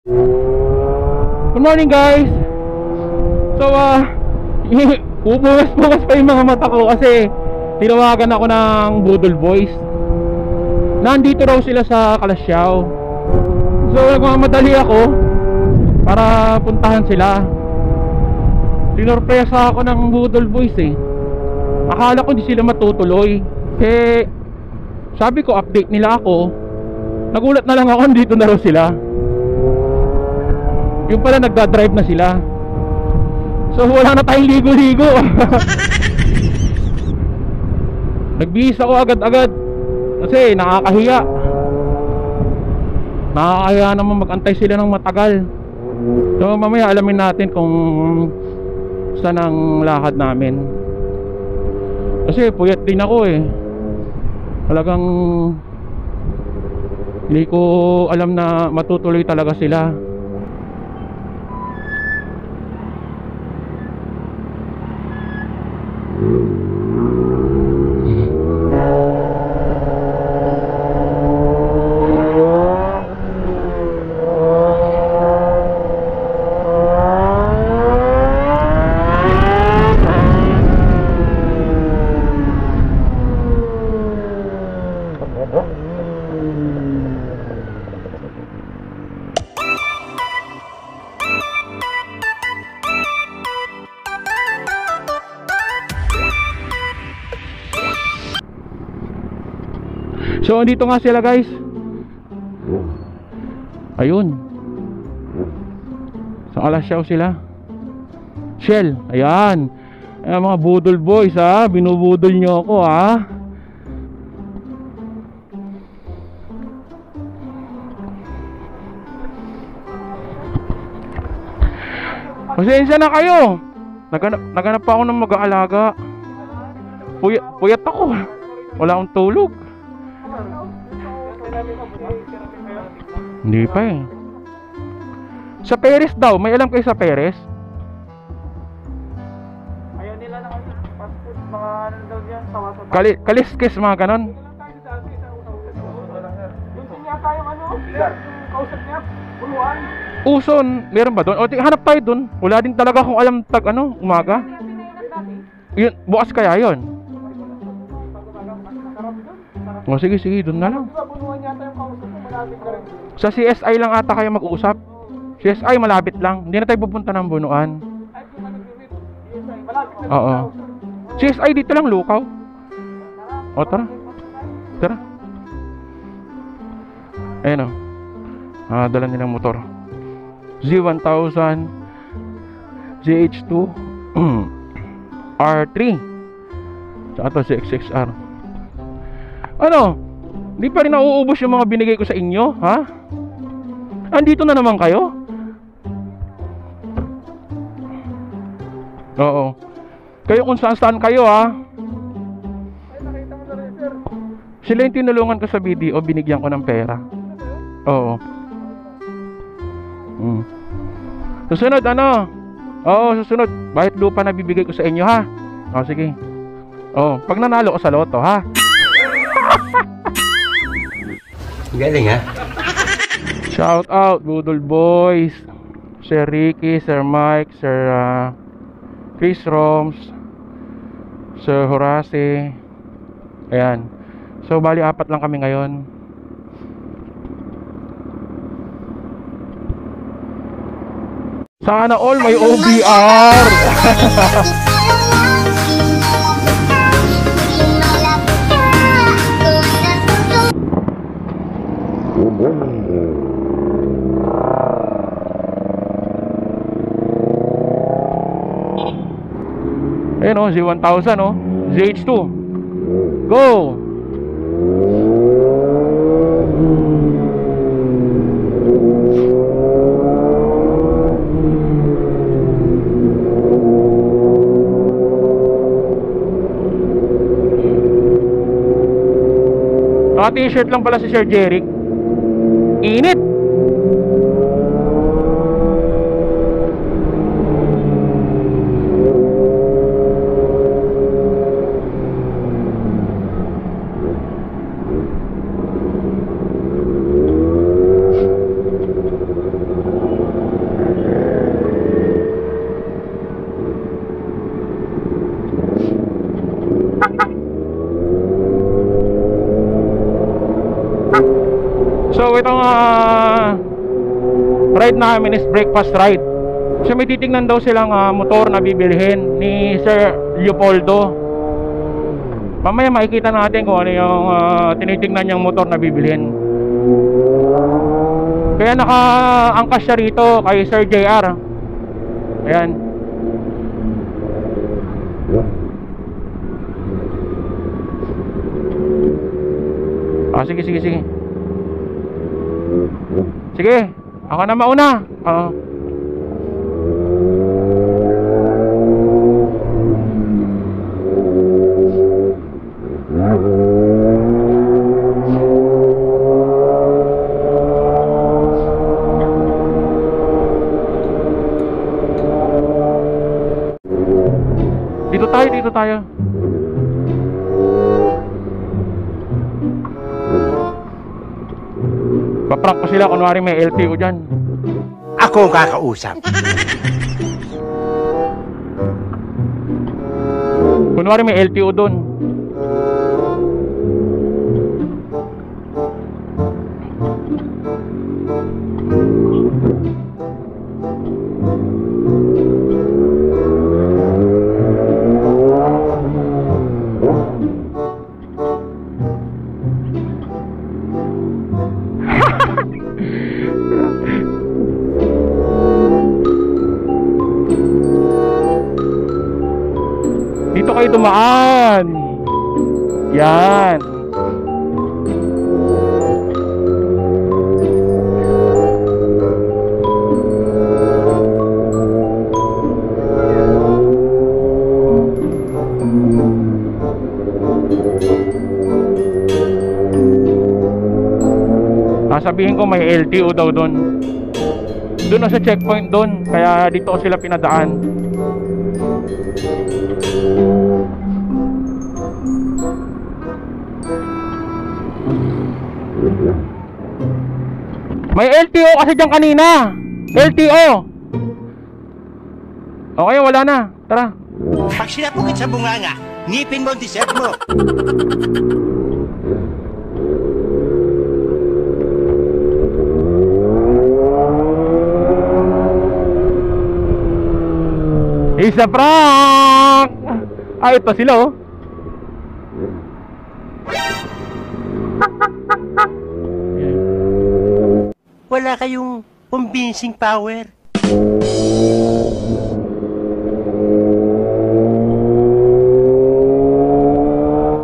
Good morning guys. So bubukas pa yung mga mata ko kasi tinawagan ako ng Budol Boys. Nandito raw sila sa Kalasyaw. So nagmamadali ako para puntahan sila. Sinorpresa ako ng Budol Boys eh. Akala ko hindi sila matutuloy. Sabi ko update nila ako. Nagulat na lang ako dito na raw sila. Yung pala nagdadrive na sila. So wala na tayong ligo-ligo. Nagbihis ako agad-agad kasi nakakahiya. Nakakahiya naman mag-antay sila ng matagal. So mamaya alamin natin kung saan ang lakad namin. Kasi puyat din ako eh. Talagang hindi ko alam na matutuloy talaga sila. So andito nga sila guys. Ayun. Sa Kalasyaw sila. Shell, ayan. Ayan mga Budol Boys ha. Binubudol nyo ako ha. Pasensya na kayo. Naganap pa ako ng mag-aalaga. Puyat ako. Wala akong tulog. Hindi pa eh. Sa Perez daw, may alam kayo sa Perez? Ayaw nila na kasi fast food, mga ano daw yan, sawa-sawa. Kaliskis, mga ganon. Yung sinya tayong ano, yung kausap niya, puluan. Uson, meron ba doon? O hanap tayo doon. Wala din talaga kung alam tag ano, umaga. Yun, bukas kaya yun. O sige, doon na lang. Sa CSI lang ata kayo mag-uusap. CSI malapit lang. Hindi na tayo pupunta ng Bunuan. Oo. CSI dito lang, Lukaw. O tara. Ayan o. Dala nilang motor. Z1000 ZH2 R3 Tsaka to ZXXR. Ano? Di pa rin nauubos yung mga binigay ko sa inyo, ha? Andito na naman kayo? Oo. Kayo kung saan kayo, ha? Sila yung tinulungan ko sa video, binigyan ko ng pera. Oo. Susunod, ano? Oo, susunod. Bahit lupa na bibigay ko sa inyo, ha? O, sige. Oo, pag nanalo ko sa loto, ha? Galing ha? Shout out Budol Boys, Sir Ricky, Sir Mike, Sir Chris Roms, Sir Horace. Ayan. So bali 4 lang kami ngayon. Sana all may OBR. Ayan o, Z1000 o, ZH2. Go! Naka-t-shirt lang pala si Sir Jeric. Init! ride namin is breakfast ride. So may titignan daw silang motor na bibilhin ni Sir Leopoldo. Mamaya makikita natin kung ano yung tinitingnan niyang motor na bibilhin. Kaya naka-angkas siya rito kay Sir JR. Ayan. Sige. Sige, ako na mauna. Dito tayo. Paprank ko sila kunwari may LTO dyan. Ako ang kakausap. Kunwari may LTO dun. Dito kayo dumaan. Yan. Sabihin ko may LTO daw doon. Doon na sa checkpoint doon. Kaya dito ko sila pinadaan. May LTO kasi dyan kanina. LTO. Okay, wala na. Tara. Pag sinapugit sa bunganga, ngipin mo ang dessert mo. Isa prank! Ito sila oh. Wala kayong convincing power.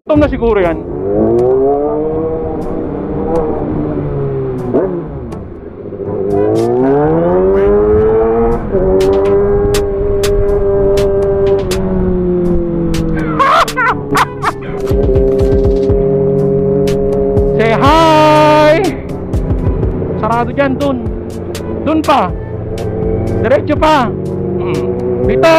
Ito na siguro yan. Say hi! Sarado dyan, dun. Dun pa. Diretso pa. Dito.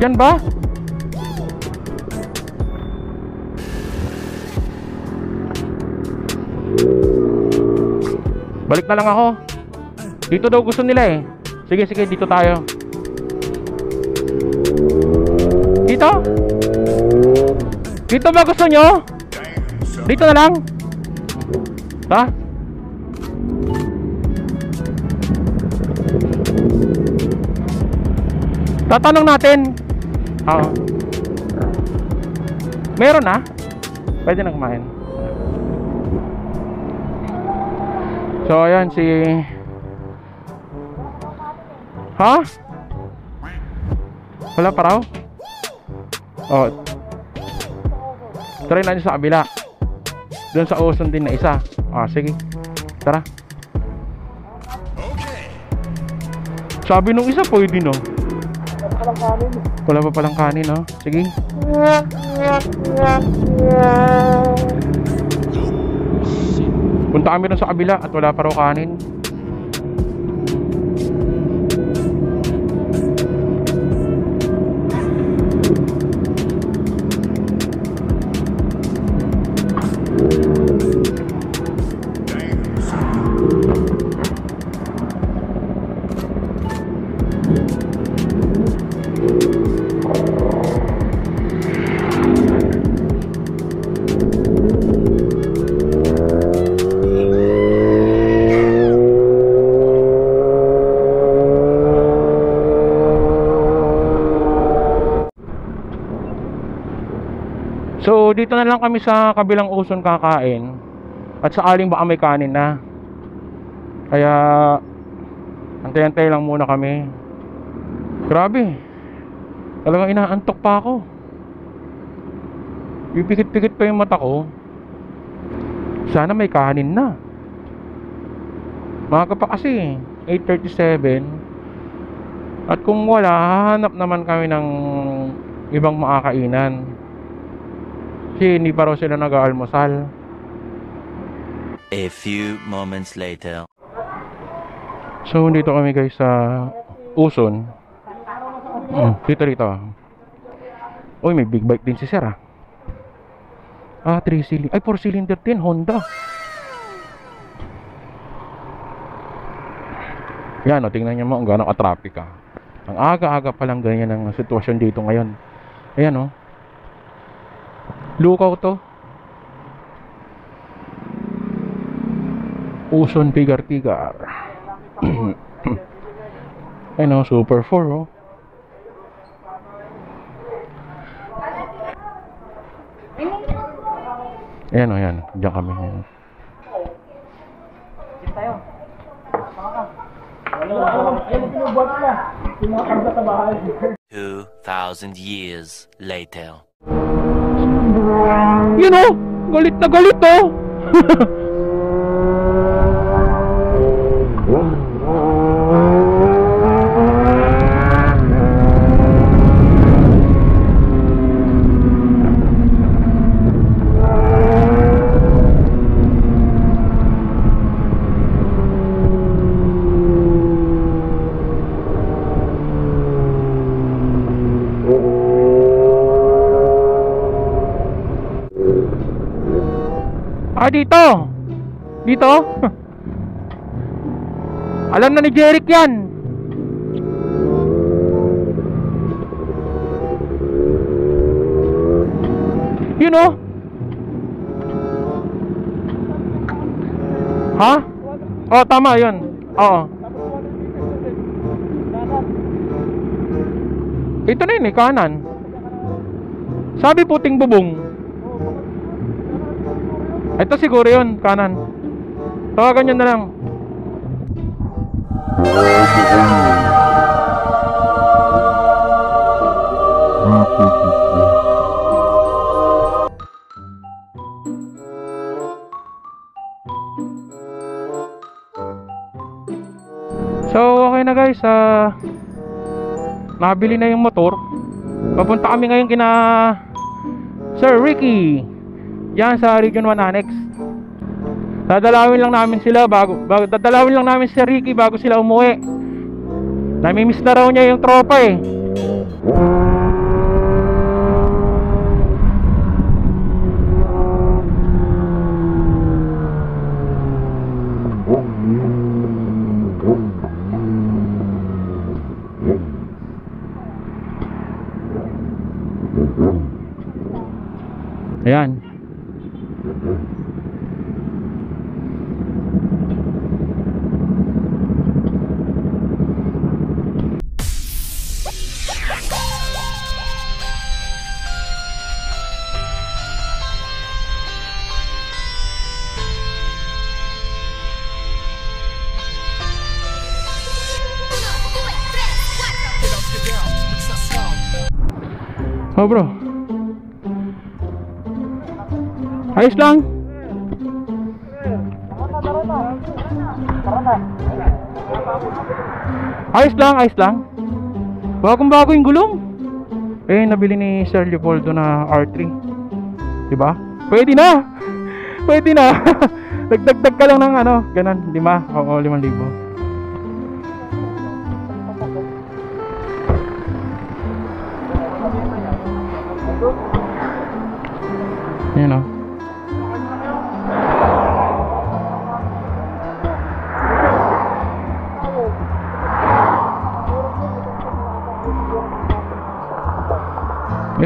Dyan ba? Balik na lang ako. Dito daw gusto nila eh. Sige, dito tayo. Dito? Dito ba gusto nyo? Dito na lang. Ha? Tatanong natin. Oo. Meron na? Pwede na kumain. So ayan si ha? Wala pa raw? Oh. Try natin sa kabila. Doon sa Ocean din na isa. Sige. Tara. Sabi nung isa pwede no. Wala pa palang kanin no. Sige. Punta kami rin sa kabila at wala pa raw kanin. So dito na lang kami sa kabilang Uson kakain. At sa aling baka may kanin na. Kaya antay-antay lang muna kami. Grabe, talagang inaantok pa ako. Pipikit-pikit pa yung mata ko. Sana may kanin na. Maaga pa kasi 8:37. At kung wala, hahanap naman kami ng ibang makakainan. Kasi hindi pa raw sila nag-aalmusal. A few moments later. So dito kami guys sa Uson. Dito. Uy, may big bike din si Sir 3 cylinder. Ay, 4 cylinder din, Honda. Yan, tingnan nyo mo kung gano'ng ka-traffic Ang aga-aga pa lang ganyan ang sitwasyon dito ngayon. Ayan lukaw to. Uson tigar-tigar. Ayun Super 4 Ayan diyan kami. Diyan tayo. Yan ang pinubuhat nila. Yung mga karga sa bahay. 2,000 years later. Galit na galit Dito alam na ni Jeric yan. Ha? Tama yun. Oo. Ito na yun kanan. Sabi puting bubong. Ito siguro yun, kanan. Tawagan nyo na lang. So okay na guys, nabili na yung motor. Papunta kami ngayon kina Sir Ricky yan sa Region 1 Annex. Dadalawin lang namin si Ricky bago sila umuwi. Namimiss na raw niya yung tropa Ayan. Oh bro, ayos lang. Ayos lang. Bagong-bago yung gulong. Nabili ni Sir Leopoldo na R3. Diba? Pwede na. Dagdag ka lang ng ganun, 5 o 5,000. Yan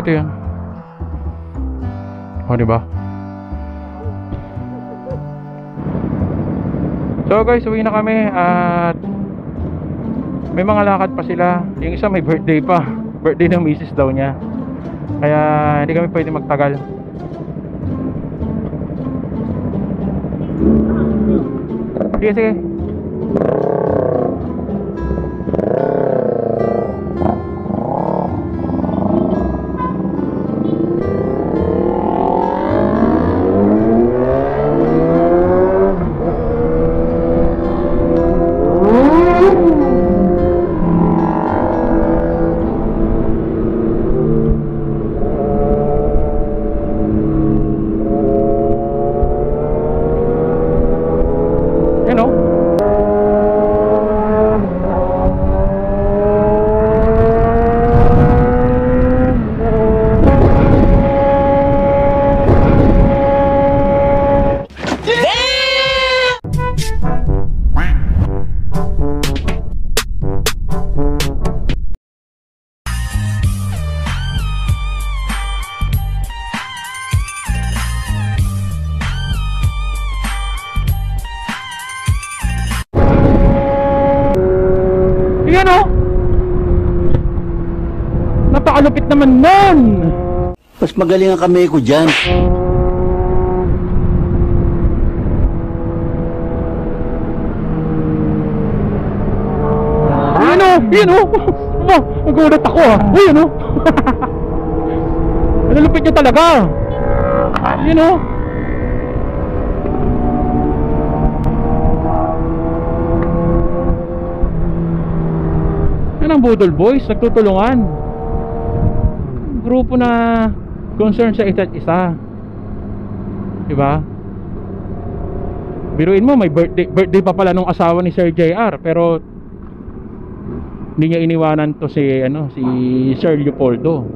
ito yan. Diba? So guys, uwi na kami at may mga lakad pa sila. Yung isa may birthday pa. Birthday ng misis daw niya. Kaya hindi kami pwede magtagal. Sige, sige. Yan o. Yan o. Napakalupit naman nun. Mas magaling ang kamay ko dyan. Yan o. Yan o. Aba, nagulat ako ah. Yan o. Ang lupit niya talaga. Yan o. Yan ang Budol Boys, nagtutulungan. Grupo na concern sa isa't isa. Diba? Biruin mo, may birthday pa pala nung asawa ni Sir JR, pero hindi niya iniwanan to si Sir Leopoldo.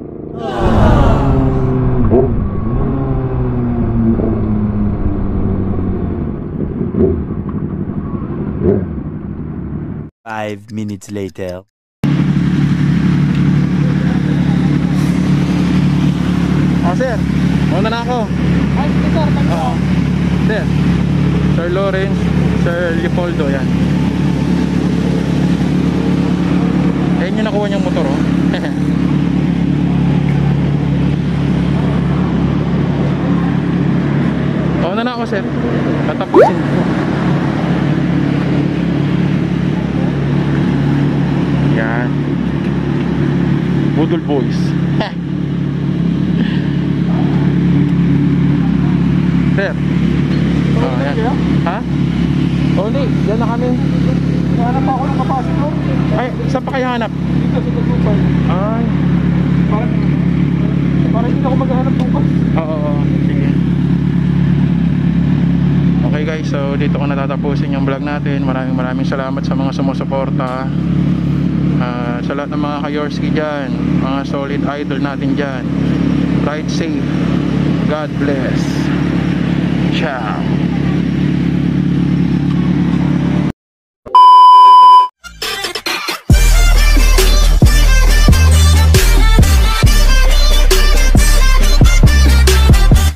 Five minutes later. Sir, mauna na ako. Ay, sige sir, Oo. Sir, Sir Lawrence, Sir Leopoldo, yan. Ayun yung nakuha niyang motor, oh. Mauna na ako, sir. Tatapusin ko. Yan. Budol Boys. Sir. Oh, yan. Ha? Oli, yan na kami. Hanap ako ng kapasitor. Ay, saan pa kayo hanap? Dito sa Tagupay. Ay. Para hindi ako maghanap ng bus. Oo, sige. Okay guys, so dito ko natatapusin yung vlog natin. Maraming salamat sa mga sumusuporta. Sa lahat ng mga Kayorski dyan, mga solid idol natin dyan. Ride safe. God bless. Ciao.